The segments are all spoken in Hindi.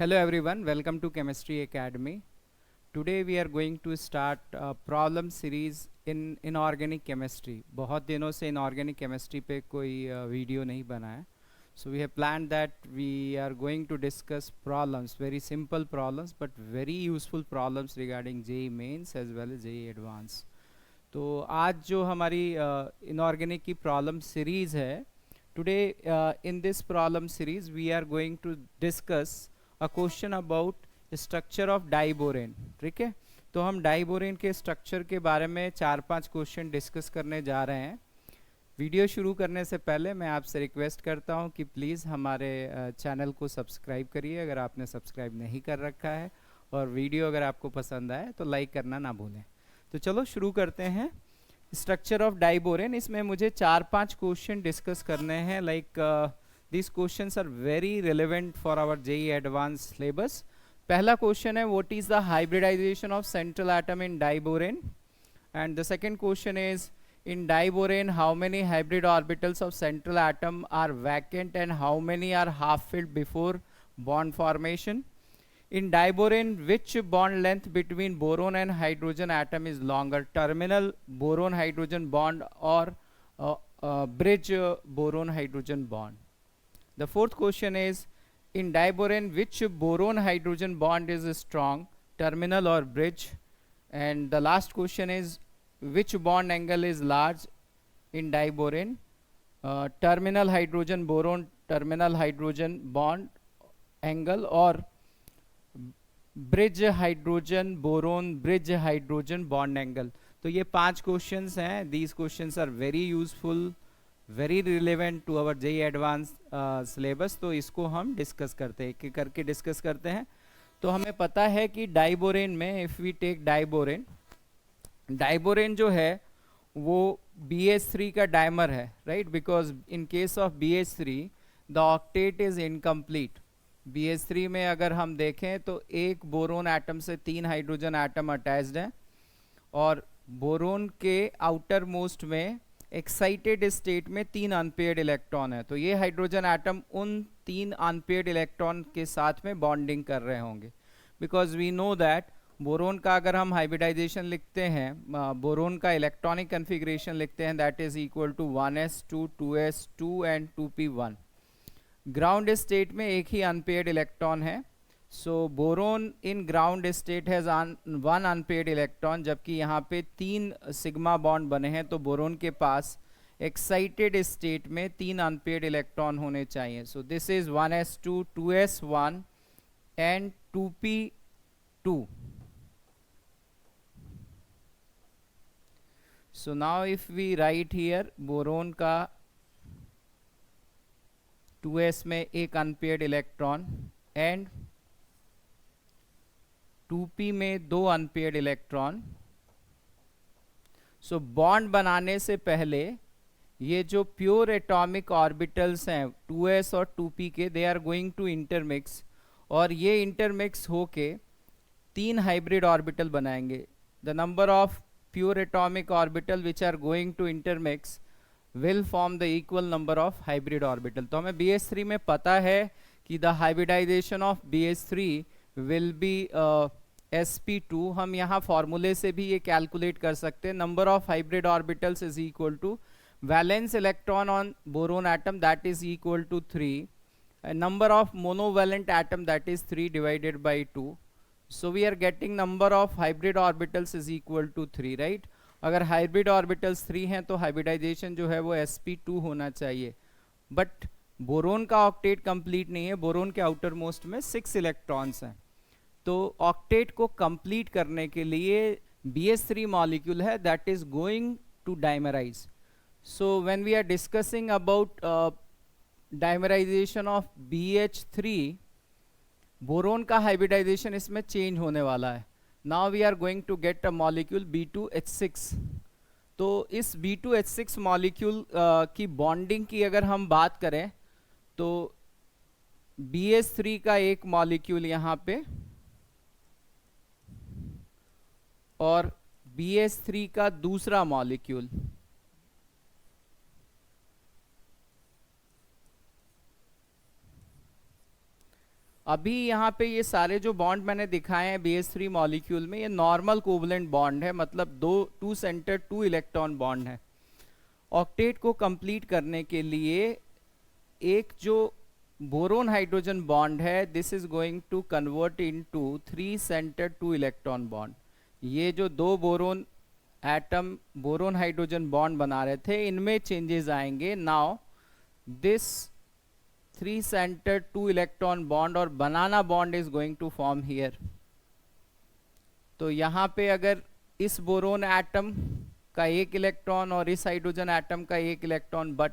Hello everyone, welcome to Chemistry Academy. Today we are going to start a problem series in inorganic chemistry. बहुत दिनों से inorganic chemistry पे कोई वीडियो नहीं बना है. So we have planned that we are going to discuss problems, very simple problems but very useful problems regarding JEE Mains as well as JEE Advanced. तो आज जो हमारी inorganic की problem series है, today in this problem series we are going to discuss a question about structure of diborane. ठीक है, तो हम डाइबोरेन के स्ट्रक्चर के बारे में 4-5 क्वेश्चन डिस्कस करने जा रहे हैं. वीडियो शुरू करने से पहले मैं आपसे रिक्वेस्ट करता हूं कि प्लीज़ हमारे चैनल को सब्सक्राइब करिए अगर आपने सब्सक्राइब नहीं कर रखा है, और वीडियो अगर आपको पसंद आए तो लाइक करना ना भूलें. तो चलो शुरू करते हैं. स्ट्रक्चर ऑफ डाइबोरेन, इसमें मुझे 4-5 क्वेश्चन डिस्कस करने हैं. Like this questions are very relevant for our JEE advance syllabus. पहला क्वेश्चन है what is the hybridisation of central atom in diborane, and the second question is in diborane how many hybrid orbitals of central atom are vacant and how many are half filled before bond formation. In diborane which bond length between boron and hydrogen atom is longer, terminal boron hydrogen bond or bridge boron hydrogen bond. The fourth question is in diborane which boron hydrogen bond is strong, terminal or bridge. And the last question is which bond angle is large in diborane, terminal hydrogen boron terminal hydrogen bond angle or bridge hydrogen boron bridge hydrogen bond angle. तो ये 5 क्वेश्चंस हैं. these questions are very useful, very relevant to our JEE advanced syllabus. तो इसको हम डिस्कस करते हैं, एक करके डिस्कस करते हैं. तो हमें पता है कि डाइबोरेन में इफ़ वी टेक डाइबोरेन जो है वो BH3 का डाइमर है, right. Because in case of BH3 the octet is incomplete. BH3 में अगर हम देखें तो एक बोरोन एटम से 3 हाइड्रोजन एटम अटैच्ड हैं, और बोरोन के आउटर मोस्ट में एक्साइटेड स्टेट में 3 अनपेयर्ड इलेक्ट्रॉन है. तो ये हाइड्रोजन एटम उन 3 अनपेयर्ड इलेक्ट्रॉन के साथ में बॉन्डिंग कर रहे होंगे. Because we know that boron का अगर हम हाइब्रिडाइजेशन लिखते हैं, बोरोन का इलेक्ट्रॉनिक कन्फिग्रेशन लिखते हैं, that is equal to 1s2 2s2 and 2p1. Ground state में एक ही अनपेयर्ड इलेक्ट्रॉन है. So boron in ground state has 1 unpaired electron, जबकि यहाँ पे 3 सिग्मा बॉन्ड बने हैं. तो बोरोन के पास एक्साइटेड स्टेट में 3 अनपेयर्ड इलेक्ट्रॉन होने चाहिए. So this is 1s2 2s1 and 2p2. So now if we write here boron का 2s में एक अनपेयर्ड इलेक्ट्रॉन एंड 2p में 2 अनपेयर्ड इलेक्ट्रॉन. सो बॉन्ड बनाने से पहले ये जो प्योर एटॉमिक ऑर्बिटल्स हैं 2s और 2p के, they are going to intermix, और ये इंटरमिक्स होके 3 हाइब्रिड ऑर्बिटल बनाएंगे. The number of pure atomic orbital which are going to intermix will form the equal number of hybrid orbital. तो हमें BH3 में पता है कि the hybridization of BH3 will be sp2. हम यहाँ फॉर्मूले से भी ये कैलकुलेट कर सकते हैं. Number of hybrid orbitals is equal to valence electron on boron atom, that is equal to 3, number of monovalent atom, that is 3 divided by 2. So we are getting number of hybrid orbitals is equal to 3, right. अगर hybrid orbitals 3 हैं तो hybridization जो है वो sp2 होना चाहिए. बट बोरोन का ऑक्टेट कंप्लीट नहीं है. बोरोन के आउटर मोस्ट में 6 इलेक्ट्रॉन्स हैं. तो ऑक्टेट को कंप्लीट करने के लिए BH3 मॉलिक्यूल है that is going to dimerise. So when we are discussing about dimerisation of BH3, boron का हाइब्रिडाइजेशन इसमें चेंज होने वाला है. Now we are going to get a molecule B2H6. तो इस B2H6 मॉलिक्यूल की बॉन्डिंग की अगर हम बात करें तो BH3 का एक मॉलिक्यूल यहाँ पे और BH3 का दूसरा मॉलिक्यूल, अभी यहाँ पे ये सारे जो बॉन्ड मैंने दिखाए हैं BH3 मॉलिक्यूल में, ये नॉर्मल कोवलेंट बॉन्ड है, मतलब टू सेंटर 2 इलेक्ट्रॉन बॉन्ड है। ऑक्टेट को कंप्लीट करने के लिए एक जो बोरोन हाइड्रोजन बॉन्ड है, this is going to convert into 3 centre 2 electron bond. ये जो दो boron atom boron hydrogen bond बना रहे थे, इनमें चेंजेस आएंगे। Now this 3 centre 2 electron bond और banana bond is going to form here. तो यहाँ पे अगर इस बोरोन एटम का एक इलेक्ट्रॉन और इस हाइड्रोजन एटम का एक electron, but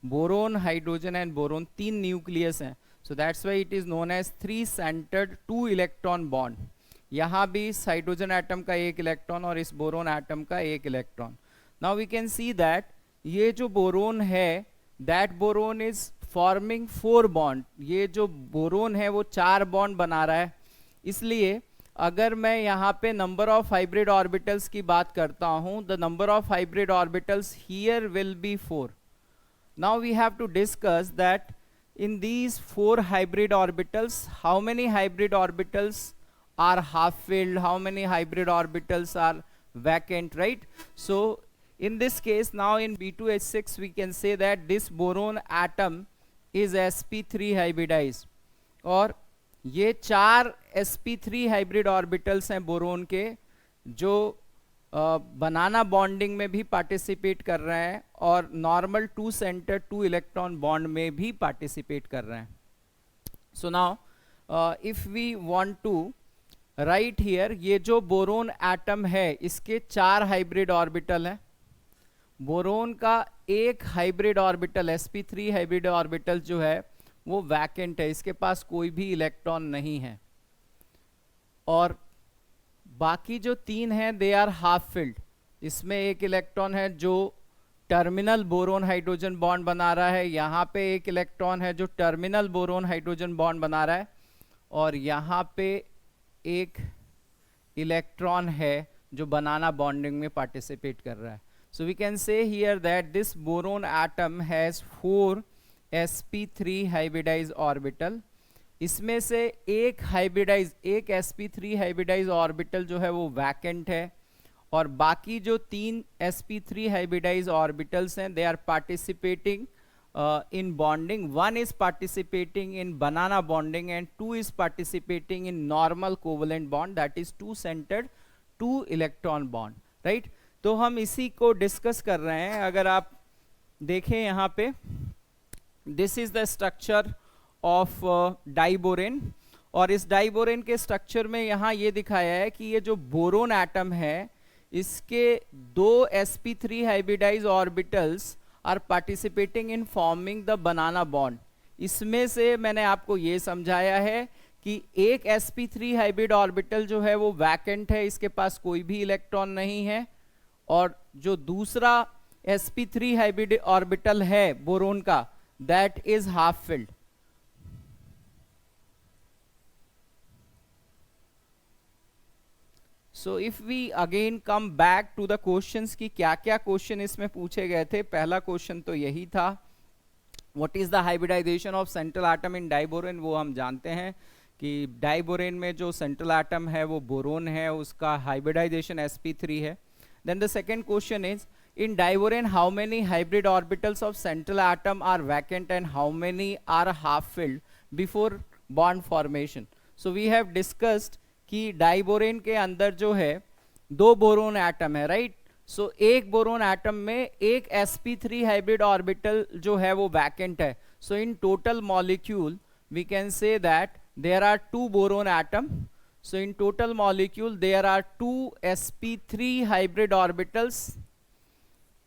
boron hydrogen and boron 3 nucleus हैं, so that's why it is known as 3 centred 2 electron bond. यहाँ भी इस हाइड्रोजन एटम का एक इलेक्ट्रॉन और इस बोरोन एटम का एक इलेक्ट्रॉन। Now we can see that ये जो बोरोन है, that boron is forming 4 bond. ये जो बोरोन है वो 4 बॉन्ड बना रहा है। इसलिए अगर मैं यहाँ पे नंबर ऑफ हाइब्रिड ऑर्बिटल्स की बात करता हूँ, the number of hybrid orbitals here will be 4। Now we have to discuss that in these 4 hybrid orbitals, how many hybrid orbitals are half filled, how many hybrid orbitals are vacant, right? So in this case, now in B2H6 we can say that this boron atom is sp3 hybridized, और ये 4 sp3 hybrid orbitals हैं बोरोन के, जो बनाना बॉन्डिंग में भी पार्टिसिपेट कर रहे हैं और नॉर्मल 2 सेंटर 2 इलेक्ट्रॉन बॉन्ड में भी पार्टिसिपेट कर रहे हैं। So now if we want to write here, ये जो बोरोन एटम है इसके 4 हाइब्रिड ऑर्बिटल हैं। बोरोन का एक hybrid orbital sp3 hybrid orbital जो है वो वैकेंट है, इसके पास कोई भी इलेक्ट्रॉन नहीं है, और बाकी जो 3 हैं दे आर हाफ फिल्ड। इसमें एक इलेक्ट्रॉन है जो टर्मिनल बोरोन हाइड्रोजन बॉन्ड बना रहा है, यहाँ पे एक इलेक्ट्रॉन है जो टर्मिनल बोरोन हाइड्रोजन बॉन्ड बना रहा है, और यहाँ पे एक इलेक्ट्रॉन है जो बनाना बॉन्डिंग में पार्टिसिपेट कर रहा है। So we can say here that this boron atom has 4 sp3 hybridise orbital. इसमें से एक sp3 हाइब्रिडाइज ऑर्बिटल जो है वो वैकेंट है, और बाकी जो 3 sp3 हाइब्रिडाइज ऑर्बिटल्स हैं they are participating in bonding. One is participating in banana bonding and 2 is participating in normal covalent bond, that is 2 centered 2 electron bond, right? तो हम इसी को डिस्कस कर रहे हैं। अगर आप देखें यहाँ पे, this is the structure of diborane, और इस डाइबोरेन के स्ट्रक्चर में यहाँ ये दिखाया है कि ये जो बोरोन एटम है इसके 2 sp3 hybridise orbitals are participating in forming the banana bond. इसमें से मैंने आपको ये समझाया है कि एक sp3 हाइब्रिड ऑर्बिटल जो है वो वैकेंट है, इसके पास कोई भी इलेक्ट्रॉन नहीं है, और जो दूसरा sp3 हाइब्रिड ऑर्बिटल है बोरोन का, that is half filled. So if we again come back to the questions की क्या क्या क्वेश्चन इसमें पूछे गए थे। पहला क्वेश्चन तो यही था, what is the hybridisation of central atom in diborane. वो हम जानते हैं कि डाइबोरेन में जो सेंट्रल एटम है वो बोरोन है, उसका हाइब्रिडाइजेशन sp3 है। Then the second question is, in diborane how many hybrid orbitals of central atom are vacant and how many are half filled before bond formation. So we have discussed कि डाइबोरेन के अंदर जो है 2 बोरोन एटम है, राइट? सो एक बोरोन एटम में एक sp3 हाइब्रिड ऑर्बिटल जो है वो वैकेंट है। So in total molecule we can say that there are 2 boron atom. So in total molecule there are 2 sp3 hybrid orbitals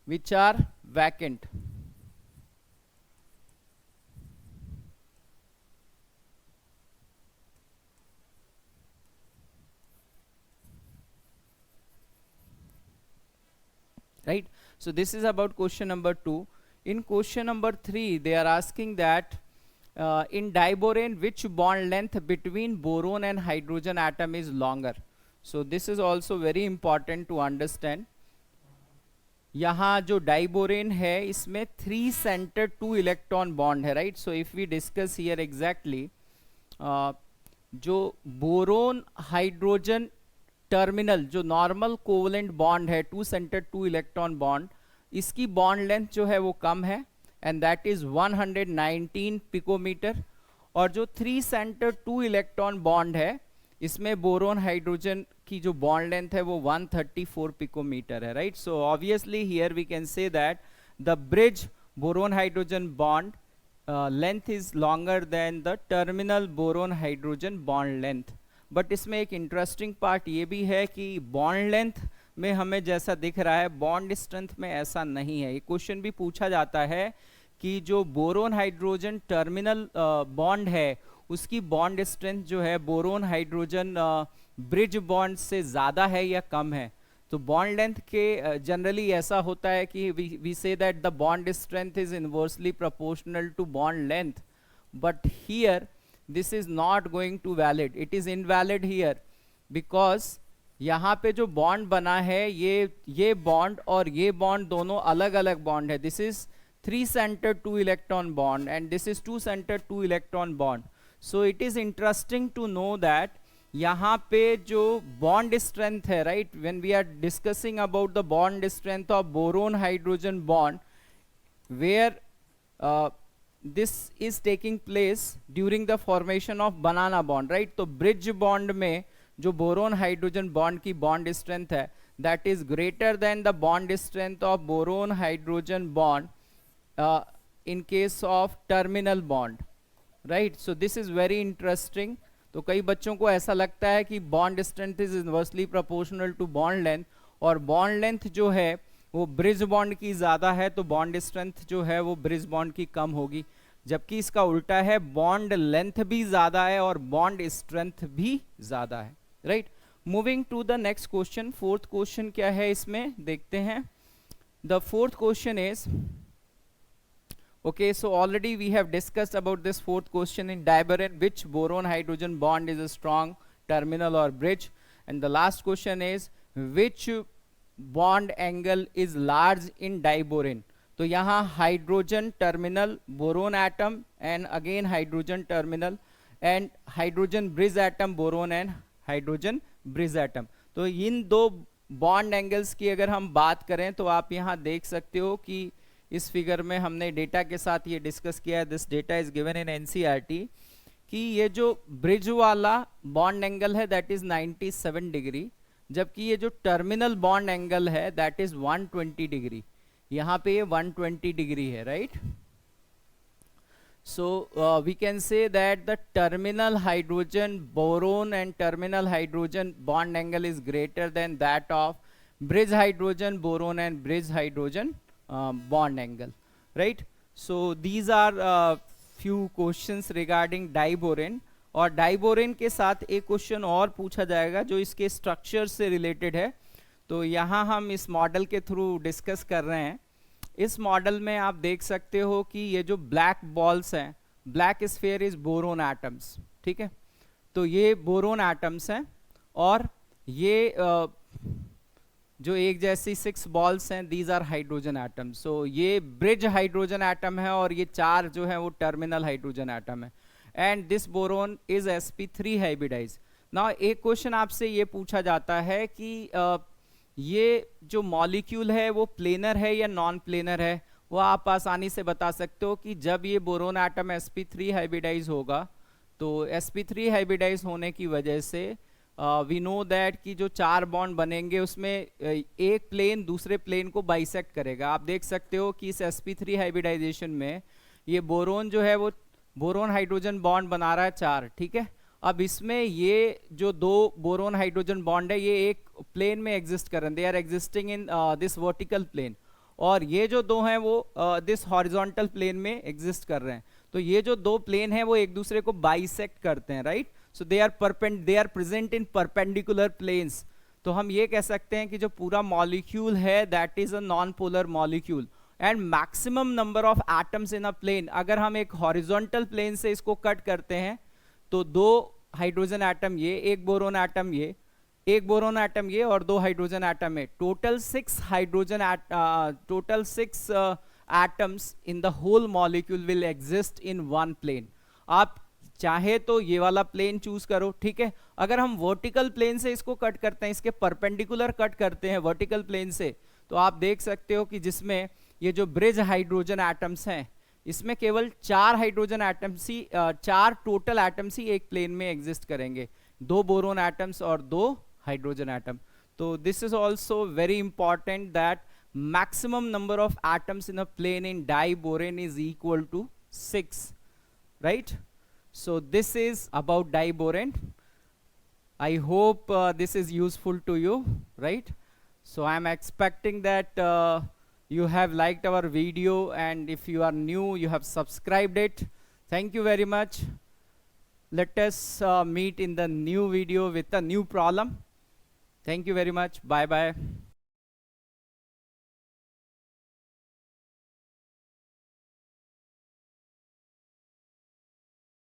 which are vacant. Right? So this is about question number 2. In question number 3, they are asking that in diborane which bond length between boron and hydrogen atom is longer. So this is also very important to understand. यहाँ जो डाइबोरेन है इसमें 3 सेंटर 2 इलेक्ट्रॉन बॉन्ड है, right? So if we discuss here exactly, जो बोरोन हाइड्रोजन टर्मिनल, जो नॉर्मल कोवलेंट बॉन्ड है, two centre two electron bond, इसकी बॉन्ड लेंथ जो है वो कम है एंड दैट इज 119 पिकोमीटर। और जो three centre two electron bond है, इसमें बोरोन हाइड्रोजन की जो बॉन्ड लेंथ है वो 134 पिकोमीटर है, right. So obviously here we can say that the bridge boron hydrogen bond length is longer than the terminal boron hydrogen bond length. But इसमें एक इंटरेस्टिंग पार्ट ये भी है कि बॉन्ड लेंथ में हमें जैसा दिख रहा है, बॉन्ड स्ट्रेंथ में ऐसा नहीं है। ये क्वेश्चन भी पूछा जाता है कि जो बोरोन हाइड्रोजन टर्मिनल बॉन्ड है उसकी बॉन्ड स्ट्रेंथ जो है बोरोन हाइड्रोजन ब्रिज बॉन्ड से ज़्यादा है या कम है। तो बॉन्ड लेंथ के जनरली ऐसा होता है कि we say that the bond strength is inversely proportional to bond length, but here this is not going to valid, it is invalid here, because यहाँ पे जो बॉन्ड बना है ये बॉन्ड और ये बॉन्ड दोनों अलग अलग बॉन्ड है। This is three centre two electron bond and this is two centre two electron bond. So it is interesting to know that यहाँ पे जो बॉन्ड स्ट्रेंथ है, right, when we are discussing about the bond strength of boron hydrogen bond, where this is taking place during the formation of banana bond, right। तो ब्रिज बॉन्ड में जो बोरोन हाइड्रोजन बॉन्ड की बॉन्ड स्ट्रेंथ है that is greater than the bond strength of boron hydrogen bond in case of terminal bond, right। so this is very interesting। तो कई बच्चों को ऐसा लगता है कि bond strength is inversely proportional to bond length, और बॉन्ड लेंथ जो है वो ब्रिज बॉन्ड की ज़्यादा है तो बॉन्ड स्ट्रेंथ जो है वो ब्रिज बॉन्ड की कम होगी, जबकि इसका उल्टा है, बॉन्ड लेंथ भी ज़्यादा है और बॉन्ड स्ट्रेंथ भी ज़्यादा है, right. Moving to the next question, fourth question क्या है इसमें देखते हैं। The fourth question is okay, so already we have discussed about this fourth question in diboron, which boron hydrogen bond is a strong terminal or bridge, and the last question is which bond angle is large in diboron। तो यहाँ hydrogen terminal boron atom and again hydrogen terminal and hydrogen bridge atom boron and hydrogen bridge atom. तो इन दो बॉन्ड एंगल्स की अगर हम बात करें तो आप यहाँ देख सकते हो कि इस फिगर में हमने डेटा के साथ ये डिस्कस किया है, this data is given in NCERT, कि ये जो ब्रिज वाला बॉन्ड एंगल है दैट इज 97 डिग्री, जबकि ये जो टर्मिनल बॉन्ड एंगल है दैट इज 120 डिग्री। यहाँ पे ये 120 डिग्री है, right. So we can say that the terminal hydrogen boron and terminal hydrogen bond angle is greater than that of bridge hydrogen boron and bridge hydrogen bond angle, right। so these are few questions regarding diboron, और डाइबोरेन के साथ एक क्वेश्चन और पूछा जाएगा जो इसके स्ट्रक्चर से रिलेटेड है। तो यहाँ हम इस मॉडल के थ्रू डिस्कस कर रहे हैं। इस मॉडल में आप देख सकते हो कि ये जो ब्लैक बॉल्स हैं, black sphere is boron atoms, ठीक है। तो ये बोरोन एटम्स हैं और ये जो एक जैसी 6 बॉल्स हैं दीज आर हाइड्रोजन एटम। सो ये ब्रिज हाइड्रोजन एटम है और ये 4 जो है वो टर्मिनल हाइड्रोजन एटम है, and this boron is sp3 hybridise. Now एक क्वेश्चन आपसे ये पूछा जाता है कि ये जो मॉलिक्यूल है वो प्लेनर है या नॉन प्लेनर है। वो आप आसानी से बता सकते हो कि जब ये बोरोन एटम sp3 हाइब्रिडाइज होगा तो sp3 हाइब्रिडाइज होने की वजह से वी नो दैट कि जो 4 बॉन्ड बनेंगे उसमें एक प्लेन दूसरे प्लेन को बाइसेक्ट करेगा। आप देख सकते हो कि इस sp3 हाइब्रिडाइजेशन में ये बोरोन जो है वो बोरोन हाइड्रोजन बॉन्ड बना रहा है 4, ठीक है। अब इसमें ये जो 2 बोरोन हाइड्रोजन बॉन्ड है ये एक प्लेन में एग्जिस्ट कर रहे हैं, they are existing in this vertical plane, और ये जो 2 हैं वो दिस हॉरिजॉन्टल प्लेन में एग्जिस्ट कर रहे हैं। तो ये जो 2 प्लेन हैं वो एक दूसरे को बाइसेक्ट करते हैं, right. So they are present in perpendicular planes. तो हम ये कह सकते हैं कि जो पूरा मॉलिक्यूल है that is a non polar molecule, and maximum number of atoms in a plane. अगर हम एक हॉरिजॉन्टल प्लेन से इसको कट करते हैं तो 2 हाइड्रोजन एटम ये, एक बोरोन एटम ये, एक बोरोन एटम ये और 2 हाइड्रोजन एटम है, total 6 atoms in the whole molecule will exist in one plane. आप चाहे तो ये वाला प्लेन चूज करो, ठीक है। अगर हम वर्टिकल प्लेन से इसको कट करते हैं, इसके परपेंडिकुलर कट करते हैं वर्टिकल प्लेन से, तो आप देख सकते हो कि जिसमें ये जो ब्रिज हाइड्रोजन एटम्स हैं, इसमें केवल 4 हाइड्रोजन एटम्स ही 4 टोटल एटम्स ही एक प्लेन में एग्जिस्ट करेंगे, 2 बोरोन एटम्स और 2 हाइड्रोजन एटम। तो this is also very important that maximum number of atoms in a plane in diborane is equal to 6, right? So this is about diborane. I hope this is useful to you, right? So I am expecting that you have liked our video, and if you are new, you have subscribed it. Thank you very much. Let us meet in the new video with a new problem. Thank you very much. Bye bye.